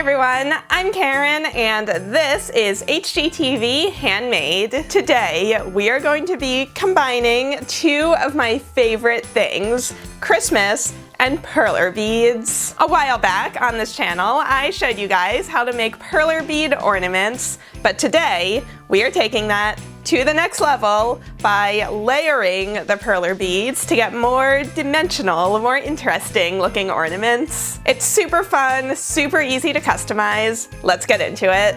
everyone, I'm Karen and this is HGTV Handmade. Today we are going to be combining two of my favorite things, Christmas and perler beads. A while back on this channel, I showed you guys how to make perler bead ornaments, but today we are taking that to the next level by layering the perler beads to get more dimensional, more interesting looking ornaments. It's super fun, super easy to customize. Let's get into it.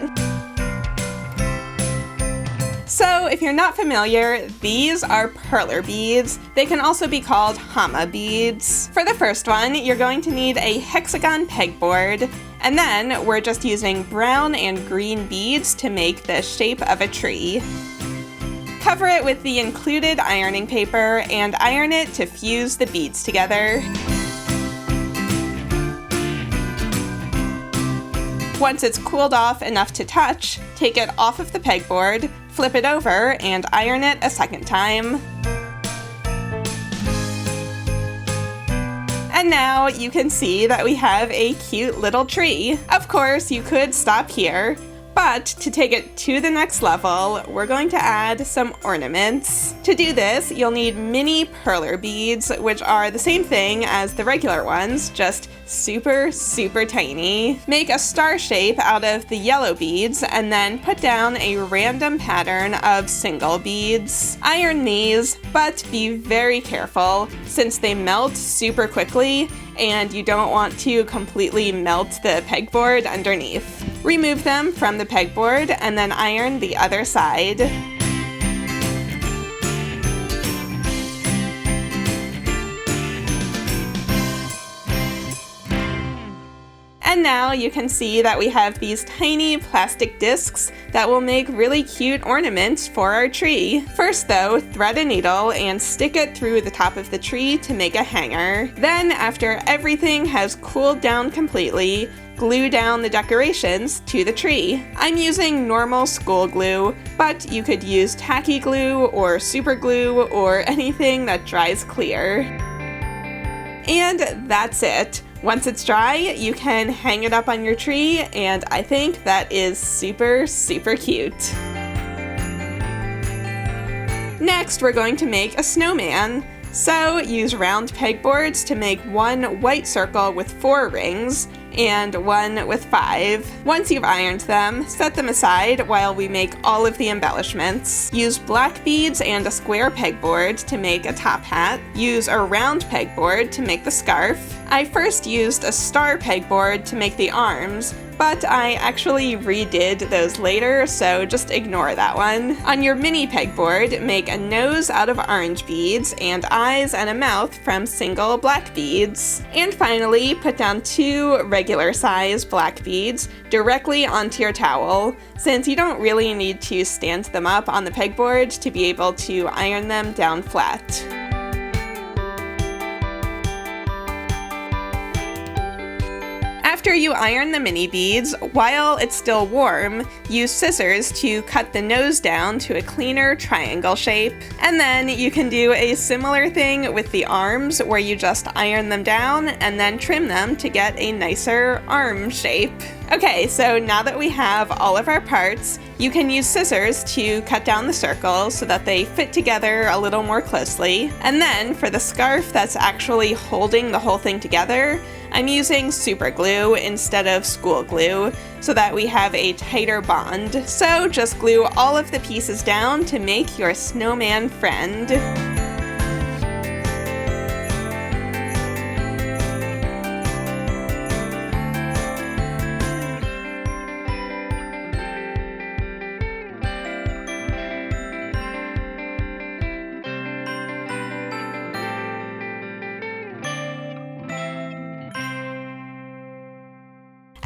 So if you're not familiar, these are perler beads. They can also be called Hama beads. For the first one, you're going to need a hexagon pegboard, and then we're just using brown and green beads to make the shape of a tree. Cover it with the included ironing paper and iron it to fuse the beads together. Once it's cooled off enough to touch, take it off of the pegboard, flip it over, and iron it a second time. And now you can see that we have a cute little tree. Of course, you could stop here, but to take it to the next level, we're going to add some ornaments. To do this, you'll need mini perler beads, which are the same thing as the regular ones, just super, super tiny. Make a star shape out of the yellow beads and then put down a random pattern of single beads. Iron these, but be very careful since they melt super quickly and you don't want to completely melt the pegboard underneath. Remove them from the pegboard and then iron the other side. And now you can see that we have these tiny plastic discs that will make really cute ornaments for our tree. First though, thread a needle and stick it through the top of the tree to make a hanger. Then, after everything has cooled down completely, glue down the decorations to the tree. I'm using normal school glue, but you could use tacky glue or super glue or anything that dries clear. And that's it. Once it's dry, you can hang it up on your tree, and I think that is super, super cute. Next, we're going to make a snowman. So use round pegboards to make one white circle with 4 rings and one with 5. Once you've ironed them, set them aside while we make all of the embellishments. Use black beads and a square pegboard to make a top hat. Use a round pegboard to make the scarf. I first used a star pegboard to make the arms, but I actually redid those later, so just ignore that one. On your mini pegboard, make a nose out of orange beads and eyes and a mouth from single black beads. And finally, put down 2 regular size black beads directly onto your towel, since you don't really need to stand them up on the pegboard to be able to iron them down flat. After you iron the mini beads, while it's still warm, use scissors to cut the nose down to a cleaner triangle shape. And then you can do a similar thing with the arms, where you just iron them down and then trim them to get a nicer arm shape. Okay, so now that we have all of our parts, you can use scissors to cut down the circles so that they fit together a little more closely. And then for the scarf that's actually holding the whole thing together, I'm using super glue instead of school glue so that we have a tighter bond. So just glue all of the pieces down to make your snowman friend.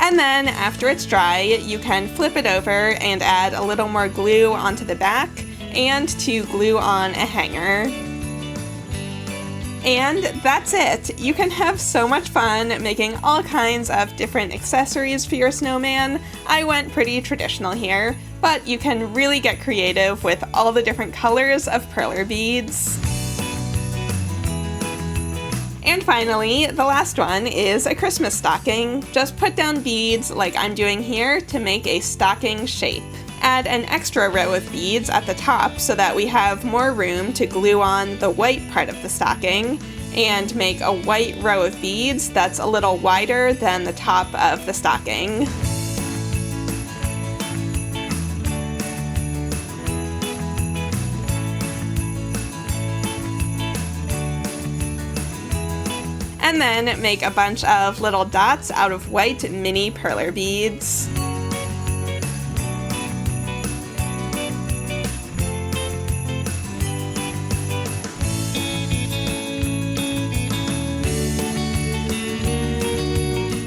And then after it's dry, you can flip it over and add a little more glue onto the back and to glue on a hanger. And that's it! You can have so much fun making all kinds of different accessories for your snowman. I went pretty traditional here, but you can really get creative with all the different colors of perler beads. And finally, the last one is a Christmas stocking. Just put down beads like I'm doing here to make a stocking shape. Add an extra row of beads at the top so that we have more room to glue on the white part of the stocking, and make a white row of beads that's a little wider than the top of the stocking. And then make a bunch of little dots out of white mini perler beads.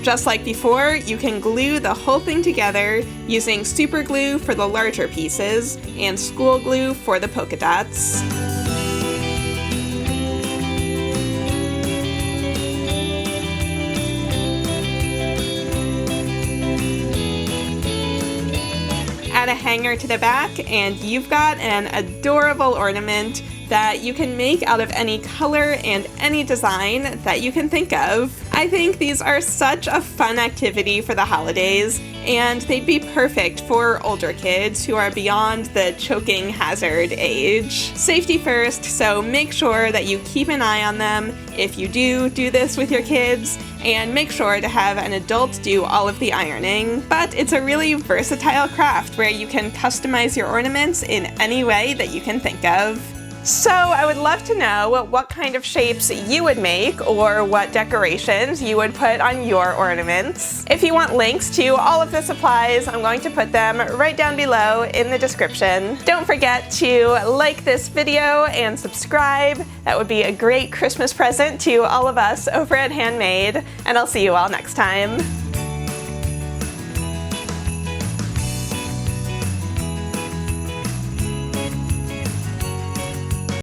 Just like before, you can glue the whole thing together using super glue for the larger pieces and school glue for the polka dots. Add a hanger to the back and you've got an adorable ornament that you can make out of any color and any design that you can think of. I think these are such a fun activity for the holidays, and they'd be perfect for older kids who are beyond the choking hazard age. Safety first, so make sure that you keep an eye on them if you do this with your kids, and make sure to have an adult do all of the ironing. But it's a really versatile craft where you can customize your ornaments in any way that you can think of. So I would love to know what kind of shapes you would make or what decorations you would put on your ornaments. If you want links to all of the supplies, I'm going to put them right down below in the description. Don't forget to like this video and subscribe. That would be a great Christmas present to all of us over at Handmade, and I'll see you all next time.